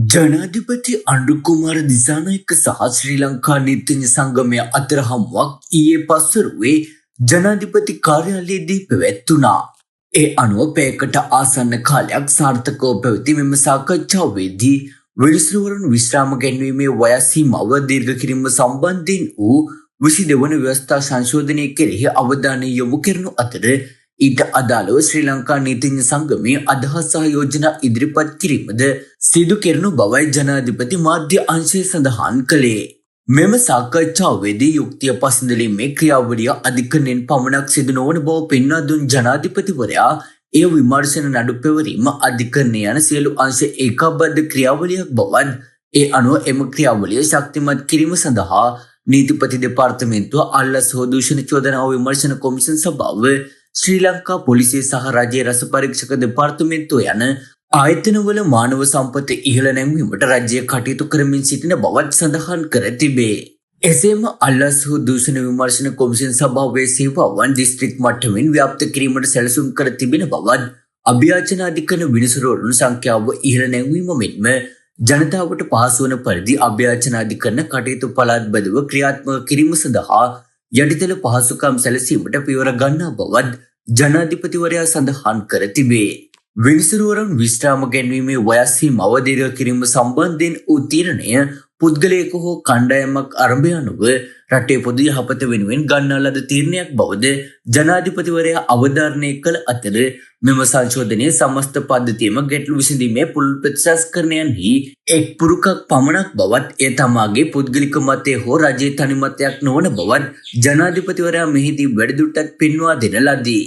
ජනාධිපති අනුකුමාර දිසානායක සහ ශ්‍රී ලංකා නීතිඥ සංගමය අතර හමුවක් ඊයේ පස්වරුවේ ජනාධිපති කාර්යාලයේදී පැවැත්වුණා. ඒ අනුව පැයකට ආසන්න කාලයක් සාර්ථකව පැවති මෙම සාකච්ඡාවේදී විනිසුරුවරුන් විශ්‍රාම ගැන්වීමේ වයස් සීමාව දීර්ඝ කිරීම සම්බන්ධයෙන් වූ 22 වන ව්‍යවස්ථා සංශෝධනය කෙරෙහි අවධානය යොමු කරනු අතර ඊට අදාළව ශ්‍රී ලංකා නීතිඥ සංගමයේ අදහස් සහ යෝජනා ඉදිරිපත් කිරීමද සිදු කෙරෙනු බවයි ජනාධිපති මාධ්‍ය අංශය සඳහන් කළේ. මෙම සාකච්ඡාවේදී යුක්තිය පසඳලීමේ ක්‍රියාවලිය අධිකරණයෙන් පමණක් සිදු නොවන බව පෙන්වා දුන් ජනාධිපතිවරයා එය විමර්ශන නඩු පැවරීම අධිකරණය යන සියලු අංශ ඒකාබද්ධ ක්‍රියාවලියක් බවත් ඒ අනුව එම ක්‍රියාවලිය ශක්තිමත් කිරීම සඳහා නීතිපති දෙපාර්තමේන්තුව අල්ලස් හෝ දූෂණ චෝදනා විමර්ශන කොමිෂන් සභාව ශ්‍රී ලංකා පොලිසිය සහ රජයේ රස පරීක්ෂක දෙපාර්තමේන්තුව යන ආයතනවල මානව සම්පත ඉහළ නැංවීමට රජය කටයුතු කරමින් සිටින බවත් සඳහන් කර තිබේ. එසේම අල්ලස් හෝ දූෂණ විමර්ශන කොමිෂන් සභාවේ සේවාවන් දිස්ත්‍රික් මට්ටමින් ව්‍යාප්ත කිරීමට සැලසුම් කර තිබෙන බවත් අභියාචන අධිකරණ විනිසුරුවරුන් සංඛ්‍යාව ඉහළ නැංවීම මෙන්ම ජනතාවට පහසු වන පරිදි අභියාචන අධිකරණ කටයුතු පළාත්බද්ධව ක්‍රියාත්මක කිරීම සඳහා යටිතල පහසුකම් සැලසීමට පියවර ගන්නා බවත් ජනාධිපතිවරයා සඳහන් කර තිබේ. විනිසුරුවරුන් විශ්‍රාම ගැන්වීමේ වයස් සීමාව දීර්ඝ කිරීම සම්බන්ධයෙන් වූ තීරණය පුද්ගලයෙකු හෝ කණ්ඩායමක් අරඹය අනුව රටේ පොදු යහපත වෙනුවෙන් ගන්නා ලද තීරණයක් බවද ජනාධිපතිවරයා අවධාරණය කළ අතර මෙම සංශෝධනයේ සමස්ත පද්ධතියම ගැටලු විසඳීමේ පුළුල් ප්‍රතිසංස්කරණයන්හි එක් පුරුකක් පමණක් බවත් එය තමාගේ පුද්ගලික මතය හෝ රජයේ තනි මතයක් නොවන බවත් ජනාධිපතිවරයා මෙහිදී වැඩිදුරටත් පෙන්වා දෙන ලදී.